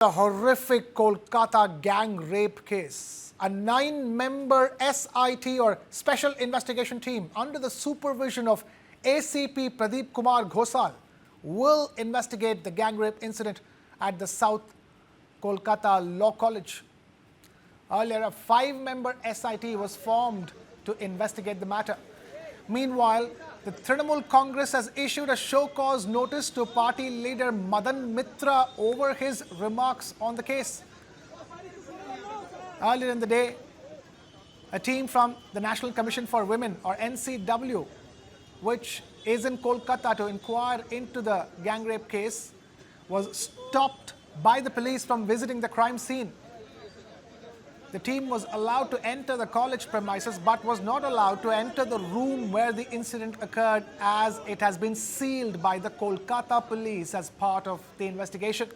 The horrific Kolkata gang rape case. A 9-member SIT or Special Investigation Team under the supervision of ACP Pradeep Kumar Ghosal will investigate the gang rape incident at the South Kolkata Law College. Earlier, a 5-member SIT was formed to investigate the matter. Meanwhile, the Trinamool Congress has issued a show-cause notice to party leader Madan Mitra over his remarks on the case. Earlier in the day, a team from the National Commission for Women, or NCW, which is in Kolkata to inquire into the gang rape case, was stopped by the police from visiting the crime scene. The team was allowed to enter the college premises but was not allowed to enter the room where the incident occurred, as it has been sealed by the Kolkata police as part of the investigation.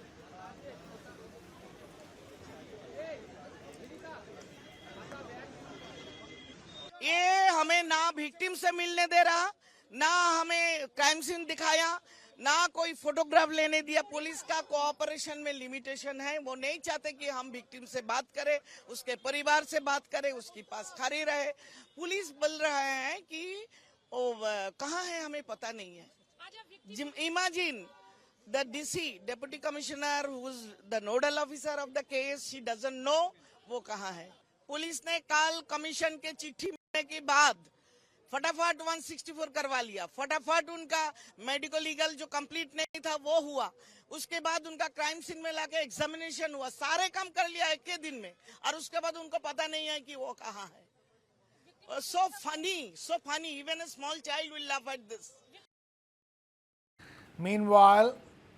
ये हमें ना victim से मिलने दे रहा, ना हमें crime scene दिखाया, ना कोई फोटोग्राफ लेने दिया। पुलिस का कोऑपरेशन में लिमिटेशन है। वो नहीं चाहते कि हम विक्टिम से बात करें, उसके परिवार से बात करें, उसके पास खड़ी रहे। पुलिस बोल रहा है कि वो कहाँ है हमें पता नहीं है। Imagine the DC, Deputy Commissioner, who is the nodal officer of the case, she doesn't know वो कहाँ है। पुलिस ने कल कमीशन के चिट्ठी मिलने के बाद फटाफट 164 करवा लिया। फटाफट उनका मेडिकल लीगल जो कंप्लीट नहीं था वो हुआ। उसके बाद उनका क्राइम सीन में लाके एग्जामिनेशन हुआ। सारे काम कर लिया एक के दिन में, और उसके बाद उनको पता नहीं है कि वो कहाँ है। So funny. Even a small child will laugh at this. Meanwhile,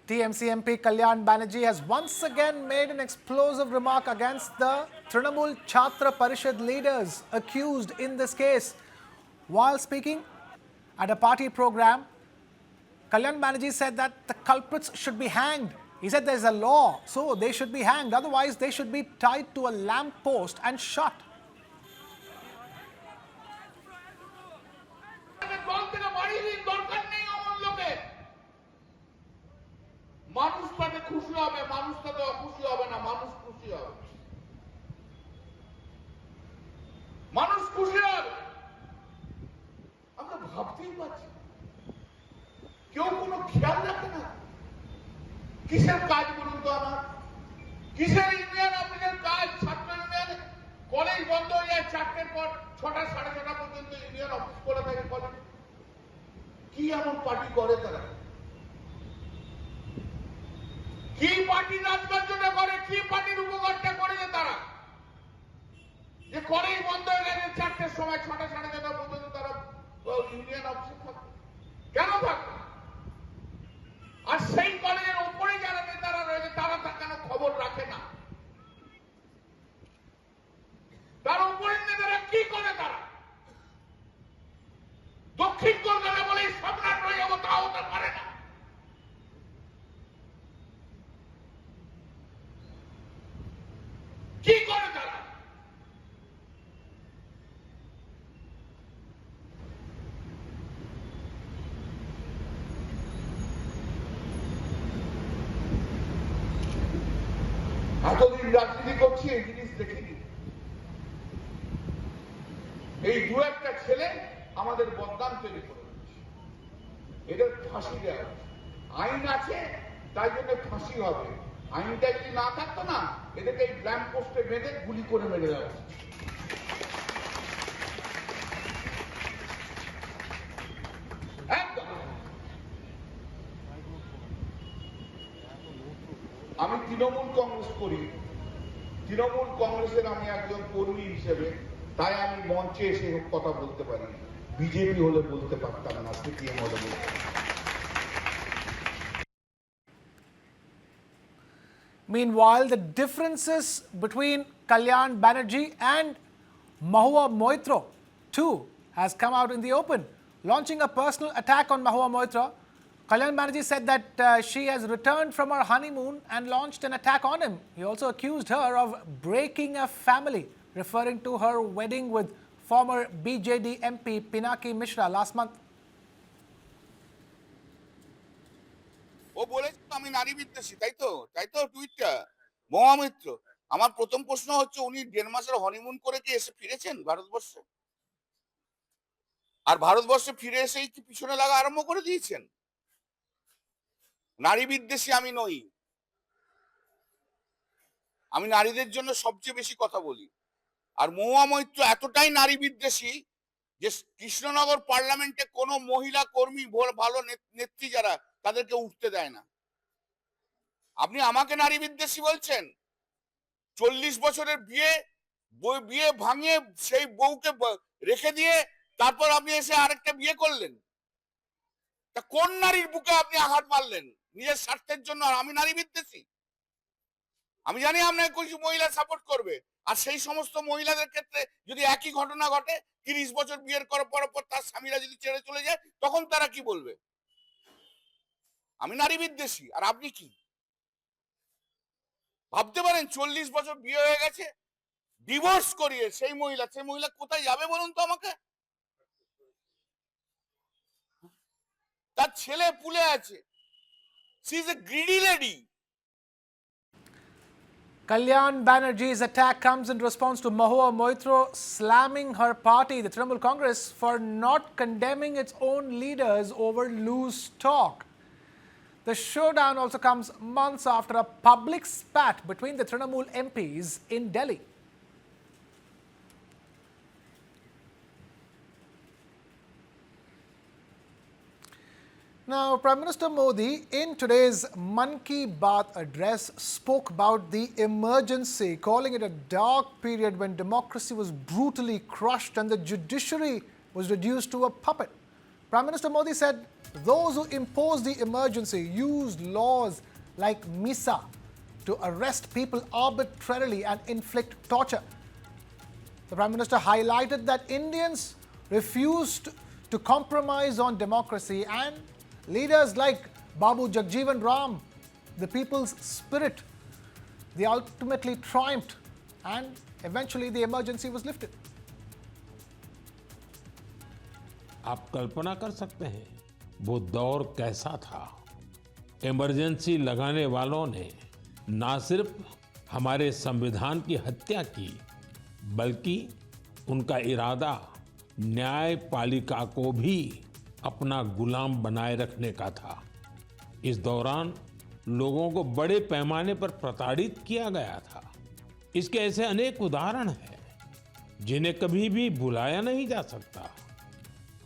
TMC MP Kalyan Banerjee has once again made an explosive remark against the Trinamool Chhatra Parishad leaders accused in this case. While speaking at a party program, Kalyan Banerjee said that the culprits should be hanged. He said there is a law, so they should be hanged. Otherwise, they should be tied to a lamp post and shot. মানুষ তাতে খুশি হবে, মানুষ তাতে অখুশি হবে না, মানুষ খুশি হবে। মানুষ খুশি হবে, আমরা ভাবতেই পারছি। কেউ কোনো খেয়াল রাখে না। কিসের কাজ বলুন তো আমার? কিসের ইউনিয়ন অফিসের কাজ? ছাত্র ইউনিয়ন কলেজ বন্ধ হয়ে যায় 4টের পর 6টা 6:30 পর্যন্ত ইউনিয়ন অফিস খোলা থাকে কলেজ। কি এমন পার্টি করে তারা? কি পার্টি রাজকার্যটা করে? কি পার্টির উপকারটা করেছে তারা? যে কলেজ বন্ধ হয়ে গেছে 4টের সময় 6টা 6:30 পর্যন্ত তারা ইউনিয়ন অফিসে থাকে। কেন থাকে? আর সেই কলেজের উপরে যারা নেতারা রয়েছে তারা তা কেন খবর রাখে না? তার উপরের নেতারা কি করে? তারা দক্ষিণ কলকাতা বলে সম্রাট হয়ে যাবো তা হতে পারে না। কি করে তারা? এতদিন রাজনীতি করছি, এই জিনিস দেখিনি। এই দু একটা ছেলে আমাদের বদনাম তৈরি করে দিচ্ছে। এদের ফাঁসি দেওয়া হচ্ছে। আইন আছে তাই জন্য ফাঁসি হবে। আইনটা যদি না থাকতো না, এদেরকে এই ল্যাম্প পোস্টে বেঁধে গুলি করে মেরে দেওয়া হচ্ছে। আমি তৃণমূল কংগ্রেস করি। তৃণমূল কংগ্রেসের আমি একজন কর্মী হিসেবে তাই আমি মঞ্চে এসে কথা বলতে পারি। বিজেপি হলে বলতে পারতাম না, সিপিএম হলে বলতে। Meanwhile, the differences between Kalyan Banerjee and Mahua Moitra too has come out in the open. Launching a personal attack on Mahua Moitra, Kalyan Banerjee said that she has returned from her honeymoon and launched an attack on him. He also accused her of breaking a family, referring to her wedding with former BJD MP Pinaki Mishra last month. ও বলেছে আমি নারী বিদ্বেষী, তাই তো টুইটটা। মহামিত্র, আমার প্রথম প্রশ্ন হচ্ছে উনি 1.5 মাসের হনিমুন করে কি এসে ফিরেছেন ভারতবর্ষে? আর ভারতবর্ষে ফিরে এসেই কি পিছনে লাগা আরম্ভ করে দিয়েছেন? নারী বিদ্বেষী আমি নই, আমি নারীদের জন্য সবচেয়ে বেশি কথা বলি। আর মহুয়া মৈত্র এতটাই নারী বিদ্বেষী যে কৃষ্ণনগর পার্লামেন্টে কোনো মহিলা কর্মী ভালো নেত্রী যারা তাদেরকে উঠতে দেয় না। আপনি আমাকে নারী বিদ্বেষী বলছেন? 40 বছরের বিয়ে ভাঙিয়ে সেই বউকে রেখে দিয়ে তারপর আপনি এসে আরেকটা বিয়ে করলেন। তা কোন নারীর বুকে আপনি আঘাত মারলেন নিজের স্বার্থের জন্য? আর আমি নারী বিদ্বেষী? আমি জানি আপনাকে কিছু মহিলা সাপোর্ট করবে, আর সেই সমস্ত মহিলাদের ক্ষেত্রে যদি একই ঘটনা ঘটে 30 বছর বিয়ের করার পর তার স্বামীরা যদি ছেড়ে চলে যায়, তখন তারা কি বলবে? আমি নারী বিদ্বেষী আর আপনি কি? ভাবতে পারেন 40 বছর বিয়ে হয়ে গেছে, ডিভোর্স করিয়ে সেই মহিলা কোথায় যাবে বলুন তো আমাকে? তার ছেলে পুলে আছে। She is a greedy lady. Kalyan Banerjee's attack comes in response to Mahua Moitro slamming her party, the Trinamool Congress, for not condemning its own leaders over loose talk. The showdown also comes months after a public spat between the Trinamool MPs in Delhi. Now, Prime Minister Modi, in today's Mann Ki Baat address, spoke about the emergency, calling it a dark period when democracy was brutally crushed and the judiciary was reduced to a puppet. Prime Minister Modi said those who imposed the emergency used laws like MISA to arrest people arbitrarily and inflict torture. The Prime Minister highlighted that Indians refused to compromise on democracy, and leaders like Babu Jagjeevan Ram, the people's spirit, they ultimately triumphed and eventually the emergency was lifted. आप कल्पना कर सकते हैं वो दौर कैसा था। Emergency लगाने वालों ने ना सिर्फ हमारे संविधान की हत्या की, बल्कि उनका इरादा न्यायपालिका को भी अपना गुलाम बनाए रखने का था। इस दौरान लोगों को बड़े पैमाने पर प्रताड़ित किया गया था। इसके ऐसे अनेक उदाहरण हैं जिन्हें कभी भी भुलाया नहीं जा सकता।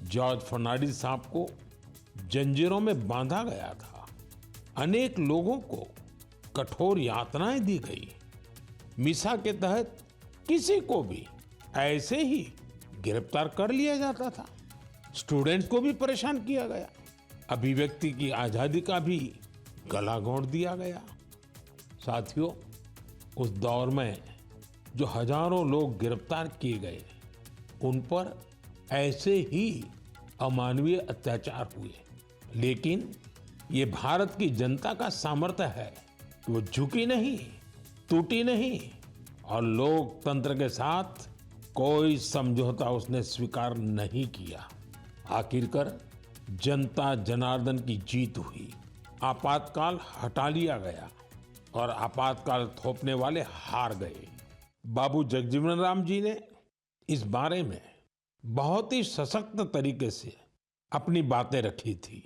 जॉर्ज फर्नांडिस साहब को जंजीरों में बांधा गया था। अनेक लोगों को कठोर यातनाएं दी गई। मिसा के तहत किसी को भी ऐसे ही गिरफ्तार कर लिया जाता था। स्टूडेंट्स को भी परेशान किया गया। अभिव्यक्ति की आजादी का भी गला घोंट दिया गया। साथियों, उस दौर में जो हजारों लोग गिरफ्तार किए गए, उन पर ऐसे ही अमानवीय अत्याचार हुए। लेकिन ये भारत की जनता का सामर्थ्य है कि वो झुकी नहीं, टूटी नहीं और लोकतंत्र के साथ कोई समझौता उसने स्वीकार नहीं किया। आखिरकार जनता जनार्दन की जीत हुई। आपातकाल हटा लिया गया और आपातकाल थोपने वाले हार गए। बाबू जगजीवन राम जी ने इस बारे में बहुत ही सशक्त तरीके से अपनी बातें रखी थी।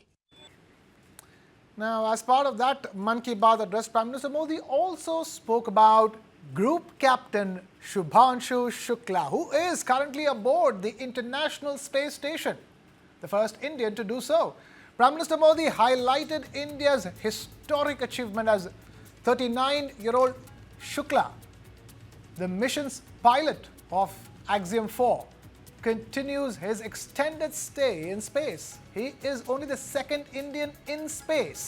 Now, as part of that Mann Ki Baat address, Prime Minister Modi also spoke about Group Captain Shubhanshu Shukla, who is currently aboard the International Space Station, the first Indian to do so. Prime Minister Modi highlighted India's historic achievement as 39-year-old Shukla, the mission's pilot of Axiom 4, continues his extended stay in space. He is only the second Indian in space,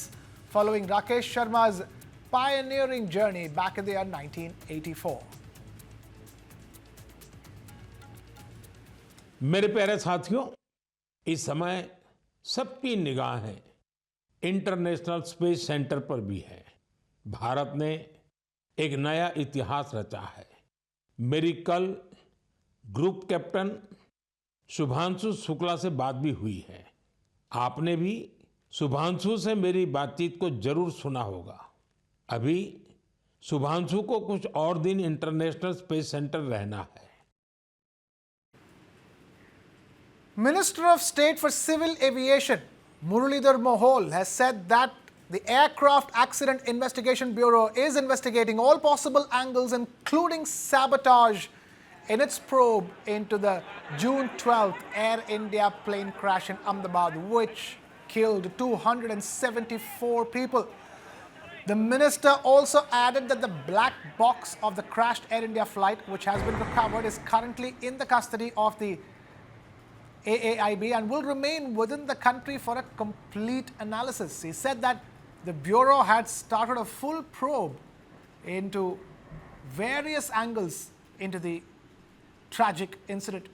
following Rakesh Sharma's pioneering journey back in the year 1984. मेरे प्यारे साथियों, इस समय सबकी निगाहें international space centre पर भी है। भारत ने एक नया इतिहास रचा है। मेरी कल ग्रुप कैप्टन शुभांशु शुक्ला से बात भी हुई है। आपने भी शुभांशु से मेरी बातचीत को जरूर सुना होगा। अभी शुभांशु को कुछ और दिन इंटरनेशनल स्पेस सेंटर रहना है। Minister of State for Civil Aviation, Muralidhar Mohol, has said that the Aircraft Accident Investigation Bureau is investigating all possible angles, including sabotage, in its probe into the June 12th Air India plane crash in Ahmedabad, which killed 274 people. The minister also added that the black box of the crashed Air India flight, which has been recovered, is currently in the custody of the IAEA and will remain within the country for a complete analysis. He said that the Bureau had started a full probe into various angles into the tragic incident.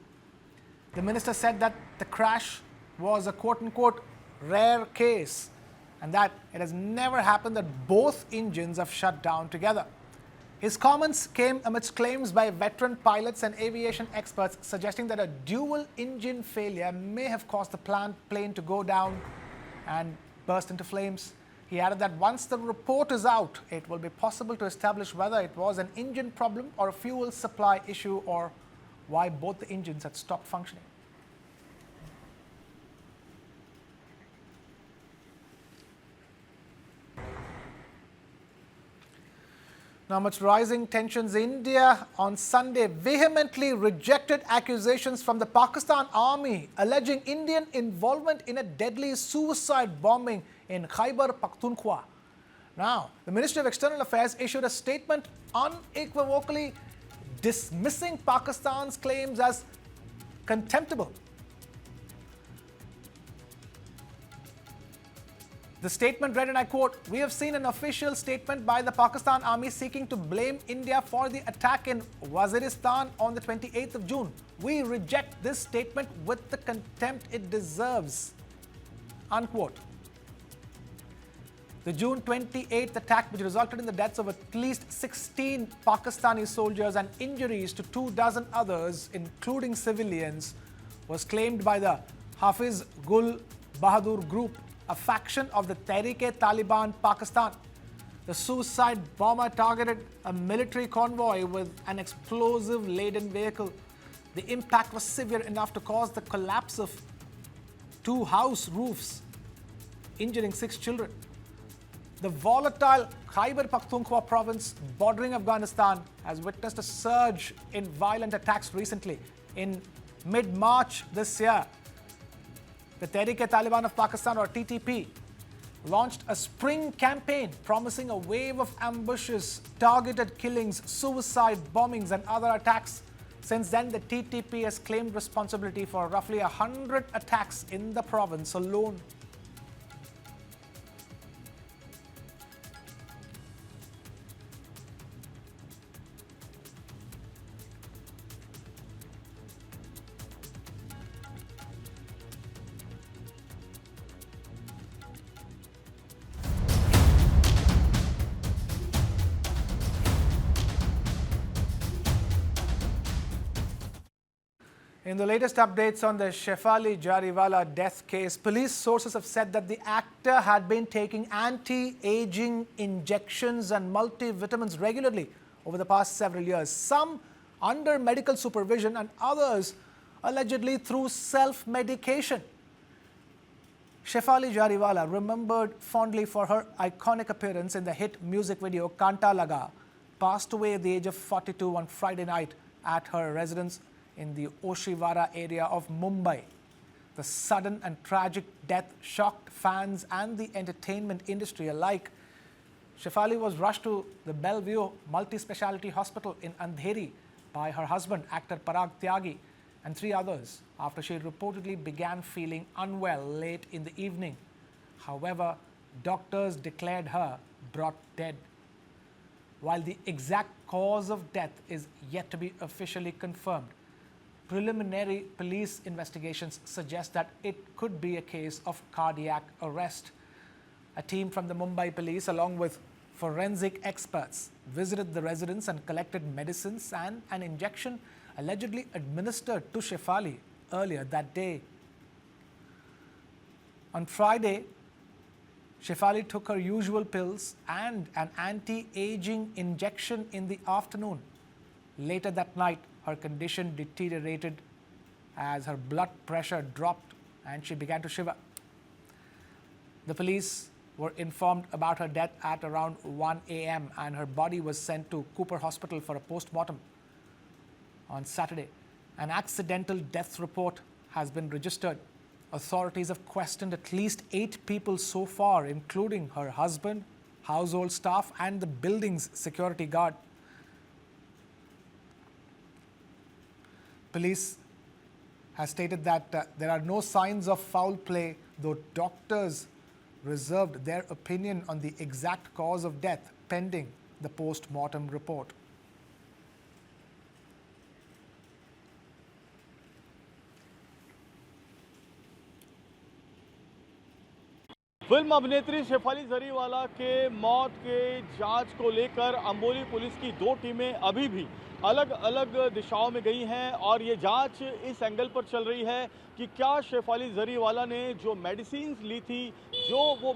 The minister said that the crash was a quote-unquote rare case and that it has never happened that both engines have shut down together. His comments came amidst claims by veteran pilots and aviation experts suggesting that a dual engine failure may have caused the plane to go down and burst into flames. He added that once the report is out, it will be possible to establish whether it was an engine problem or a fuel supply issue or why both the engines had stopped functioning. Now, amidst rising tensions, India on Sunday vehemently rejected accusations from the Pakistan army alleging Indian involvement in a deadly suicide bombing in Khyber Pakhtunkhwa. Now, the Ministry of External Affairs issued a statement unequivocally dismissing Pakistan's claims as contemptible. The statement read, and I quote, "We have seen an official statement by the Pakistan army seeking to blame India for the attack in Waziristan on the 28th of June. We reject this statement with the contempt it deserves." Unquote. The June 28th attack, which resulted in the deaths of at least 16 Pakistani soldiers and injuries to 24 others, including civilians, was claimed by the Hafiz Gul Bahadur group, a faction of the Tehreek-e-Taliban Pakistan. The suicide bomber targeted a military convoy with an explosive-laden vehicle. The impact was severe enough to cause the collapse of 2 house roofs, injuring 6 children. The volatile Khyber Pakhtunkhwa province bordering Afghanistan has witnessed a surge in violent attacks recently. In mid-March this year, the Tehreek-e-Taliban of Pakistan, or TTP, launched a spring campaign promising a wave of ambushes, targeted killings, suicide bombings and other attacks. Since then, the TTP has claimed responsibility for roughly 100 attacks in the province alone. In the latest updates on the Shefali Jariwala death case, police sources have said that the actor had been taking anti-aging injections and multivitamins regularly over the past several years, some under medical supervision and others allegedly through self-medication. Shefali Jariwala, remembered fondly for her iconic appearance in the hit music video Kanta Laga, passed away at the age of 42 on Friday night at her residence in the Oshiwara area of Mumbai. The sudden and tragic death shocked fans and the entertainment industry alike. Shefali was rushed to the Bellevue Multi-Speciality Hospital in Andheri by her husband, actor Parag Tyagi, and 3 others after she reportedly began feeling unwell late in the evening. However, doctors declared her brought dead. While the exact cause of death is yet to be officially confirmed, preliminary police investigations suggest that it could be a case of cardiac arrest. A team from the Mumbai police, along with forensic experts, visited the residence and collected medicines and an injection allegedly administered to Shefali earlier that day. On Friday, Shefali took her usual pills and an anti-aging injection in the afternoon. Later that night, her condition deteriorated as her blood pressure dropped and she began to shiver. The police were informed about her death at around 1 a.m. and her body was sent to Cooper Hospital for a post-mortem on Saturday. An accidental death report has been registered. Authorities have questioned at least 8 people so far, including her husband, household staff, and the building's security guard. Police has stated that there are no signs of foul play, though doctors reserved their opinion on the exact cause of death pending the post-mortem report. Film अभिनेत्री शेफाली जरीवाला के मौत के जांच को लेकर Amboli police की 2 टीमें अभी भी अलग अलग दिशाओं में गई हैं और ये जांच इस एंगल पर चल रही है कि क्या शेफाली जरीवाला ने जो मेडिसिन ली थी, जो वो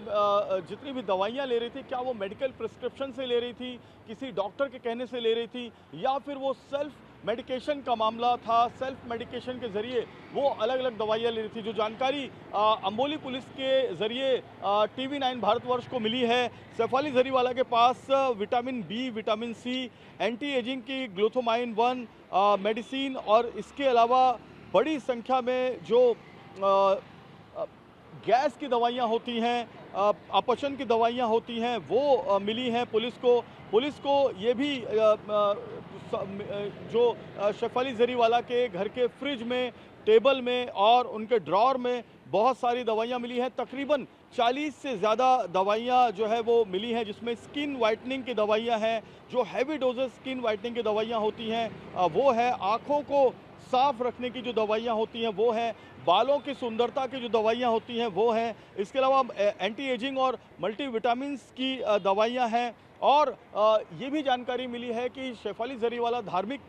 जितनी भी दवाइयाँ ले रही थी, क्या वो मेडिकल प्रिस्क्रिप्शन से ले रही थी, किसी डॉक्टर के कहने से ले रही थी, या फिर वो सेल्फ मेडिकेशन का मामला था, सेल्फ मेडिकेशन के ज़रिए वो अलग अलग दवाइयाँ ले रही थी। जो जानकारी अंबोली पुलिस के ज़रिए TV9 भारतवर्ष को मिली है, शेफाली जरीवाला के पास vitamin B, vitamin C, anti aging की ग्लूथोमाइन 1 मेडिसिन और इसके अलावा बड़ी संख्या में जो गैस की दवाइयाँ होती हैं, अपचन की दवाइयाँ होती हैं, वो मिली हैं पुलिस को ये भी जो शेफाली जरीवाला के घर के फ्रिज में, टेबल में और उनके ड्रॉर में बहुत सारी दवाइयाँ मिली हैं। तकरीबन 40 से ज़्यादा दवाइयाँ जो है वो मिली हैं, जिसमें स्किन वाइटनिंग की दवाइयाँ हैं, जो हैवी डोजेस स्किन वाइटनिंग की दवाइयाँ होती हैं वो है, आँखों को साफ रखने की जो दवाइयाँ होती हैं वो है, बालों की सुंदरता की जो दवाइयाँ होती हैं वो हैं, इसके अलावा एंटी एजिंग और मल्टीविटामिन्स की दवाइयाँ हैं। और ये भी जानकारी मिली है कि शेफाली जरीवाला धार्मिक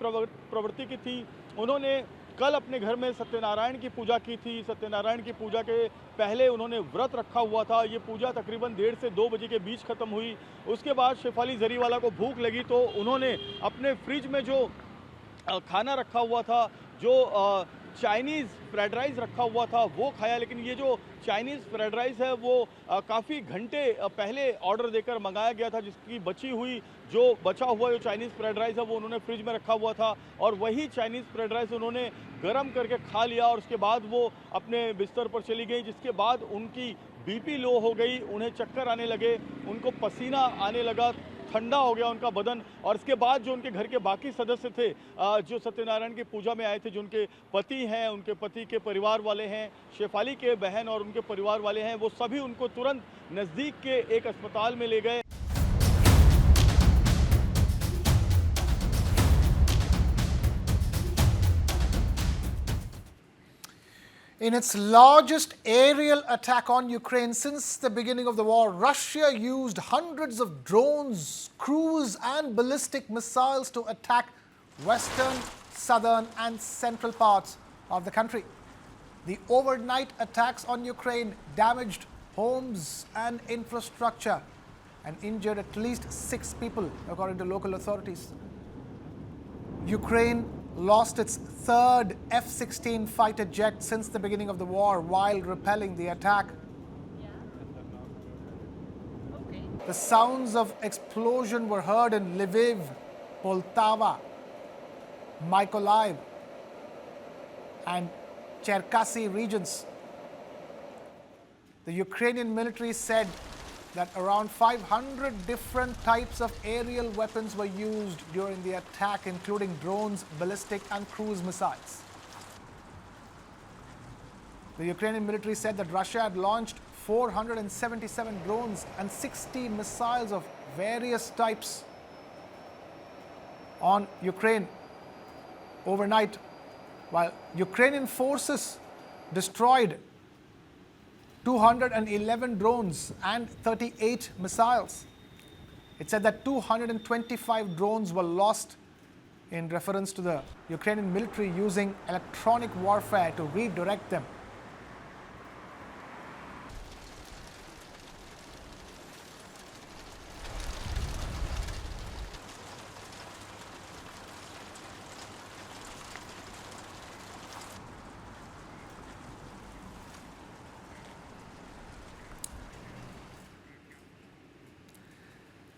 प्रवृत्ति की थी। उन्होंने कल अपने घर में सत्यनारायण की पूजा की थी। सत्यनारायण की पूजा के पहले उन्होंने व्रत रखा हुआ था। ये पूजा तकरीबन 1:30 से 2 बजे के बीच ख़त्म हुई। उसके बाद शेफाली जरीवाला को भूख लगी तो उन्होंने अपने फ्रिज में जो खाना रखा हुआ था, जो चाइनीज़ फ्राइड राइस रखा हुआ था, वो खाया। लेकिन ये जो चाइनीज़ फ्राइड राइस है वो काफ़ी घंटे पहले ऑर्डर देकर मंगाया गया था, जिसकी बचा हुआ जो चाइनीज़ फ्राइड राइस है वो उन्होंने फ्रिज में रखा हुआ था और वही चाइनीज़ फ्राइड राइस उन्होंने गर्म करके खा लिया और उसके बाद वो अपने बिस्तर पर चली गई, जिसके बाद उनकी बीपी लो हो गई, उन्हें चक्कर आने लगे, उनको पसीना आने लगा, ठंडा हो गया उनका बदन। और इसके बाद जो उनके घर के बाकी सदस्य थे, जो सत्यनारायण की पूजा में आए थे, जो उनके पति हैं, उनके पति के परिवार वाले हैं, शेफाली के बहन और उनके परिवार वाले हैं, वो सभी उनको तुरंत नज़दीक के एक अस्पताल में ले गए। In its largest aerial attack on Ukraine since the beginning of the war, Russia used hundreds of drones, cruise and ballistic missiles to attack western, southern and central parts of the country. The overnight attacks on Ukraine damaged homes and infrastructure and injured at least 6 people, according to local authorities. Ukraine lost its 3rd F-16 fighter jet since the beginning of the war while repelling the attack. The sounds of explosion were heard in Lviv, Poltava, Mykolaiv and Cherkasy regions. The Ukrainian military said that around 500 different types of aerial weapons were used during the attack, including drones, ballistic and cruise missiles. The Ukrainian military said that Russia had launched 477 drones and 60 missiles of various types on Ukraine overnight, while Ukrainian forces destroyed 211 drones and 38 missiles. It said that 225 drones were lost, in reference to the Ukrainian military using electronic warfare to redirect them.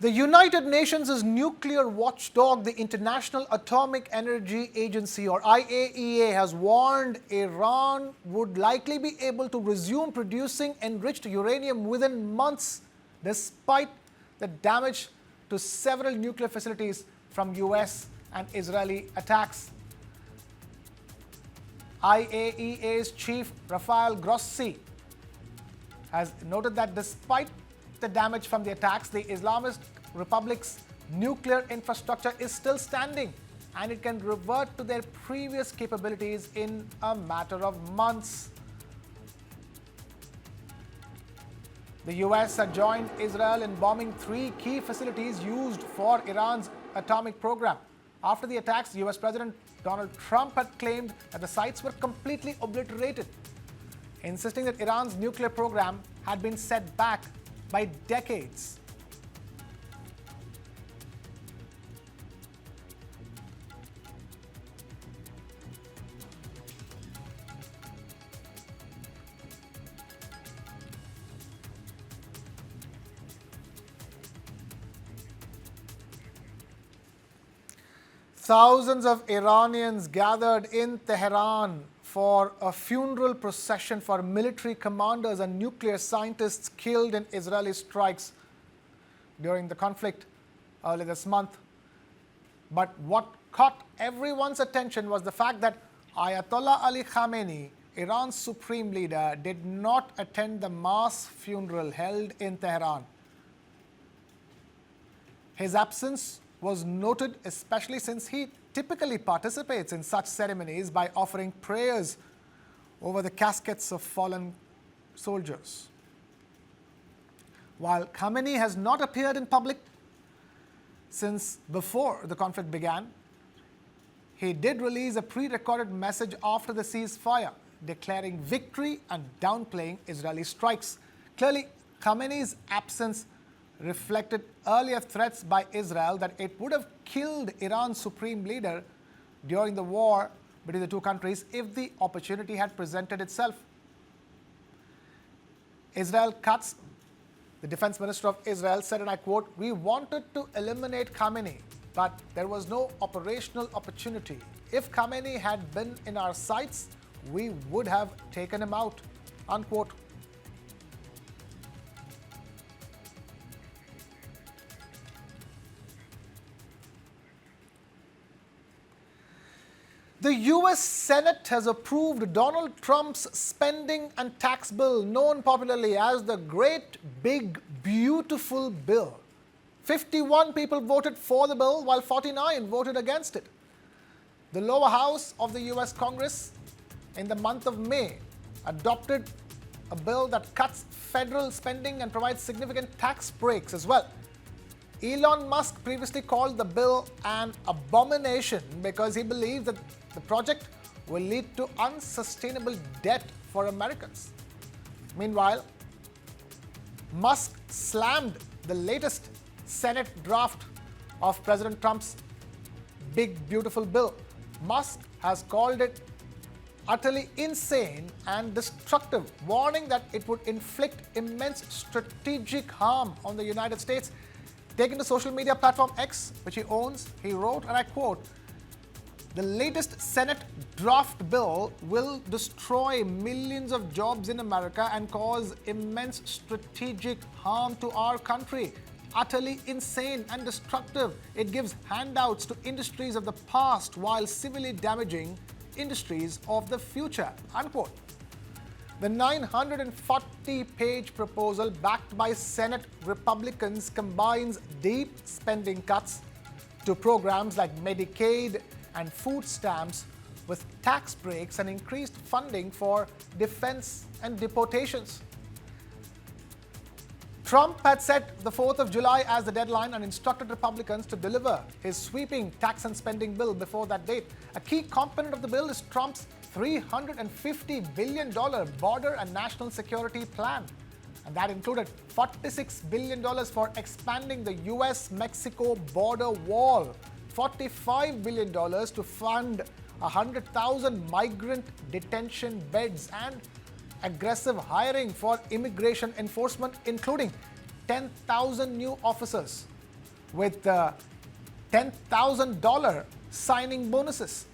The United Nations' nuclear watchdog, the International Atomic Energy Agency or IAEA, has warned Iran would likely be able to resume producing enriched uranium within months, despite the damage to several nuclear facilities from US and Israeli attacks. IAEA's chief, Rafael Grossi, has noted that despite the damage from the attacks, the Islamist Republic's nuclear infrastructure is still standing and it can revert to their previous capabilities in a matter of months. The US had joined Israel in bombing 3 key facilities used for Iran's atomic program. After the attacks, US President Donald Trump had claimed that the sites were completely obliterated, insisting that Iran's nuclear program had been set back by decades. Thousands of Iranians gathered in Tehran for a funeral procession for military commanders and nuclear scientists killed in Israeli strikes during the conflict earlier this month. But what caught everyone's attention was the fact that Ayatollah Ali Khamenei, Iran's supreme leader, did not attend the mass funeral held in Tehran. His absence was noted especially since he typically participates in such ceremonies by offering prayers over the caskets of fallen soldiers. While Khamenei has not appeared in public since before the conflict began, he did release a pre-recorded message after the ceasefire, declaring victory and downplaying Israeli strikes. Clearly, Khamenei's absence reflected earlier threats by Israel that it would have killed Iran's supreme leader during the war between the two countries if the opportunity had presented itself. Israel Katz, the defense minister of Israel, said, and I quote, "We wanted to eliminate Khamenei, but there was no operational opportunity. If Khamenei had been in our sights, we would have taken him out," unquote. The US Senate has approved Donald Trump's spending and tax bill, known popularly as the Great Big Beautiful Bill. 51 people voted for the bill, while 49 voted against it. The lower house of the US Congress in the month of May adopted a bill that cuts federal spending and provides significant tax breaks as well. Elon Musk previously called the bill an abomination because he believed that the project will lead to unsustainable debt for Americans. Meanwhile, Musk slammed the latest Senate draft of President Trump's Big Beautiful Bill. Musk has called it utterly insane and destructive, warning that it would inflict immense strategic harm on the United States. Taking to social media platform X, which he owns, he wrote, and I quote, "The latest Senate draft bill will destroy millions of jobs in America and cause immense strategic harm to our country. Utterly insane and destructive. It gives handouts to industries of the past while severely damaging industries of the future," unquote. The 940-page proposal backed by Senate Republicans combines deep spending cuts to programs like Medicaid and food stamps with tax breaks and increased funding for defense and deportations. Trump had set the 4th of July as the deadline and instructed Republicans to deliver his sweeping tax and spending bill before that date. A key component of the bill is Trump's $350 billion border and national security plan. And that included $46 billion for expanding the US-Mexico border wall, $45 billion to fund 100,000 migrant detention beds, and aggressive hiring for immigration enforcement, including 10,000 new officers. with $10,000 signing bonuses.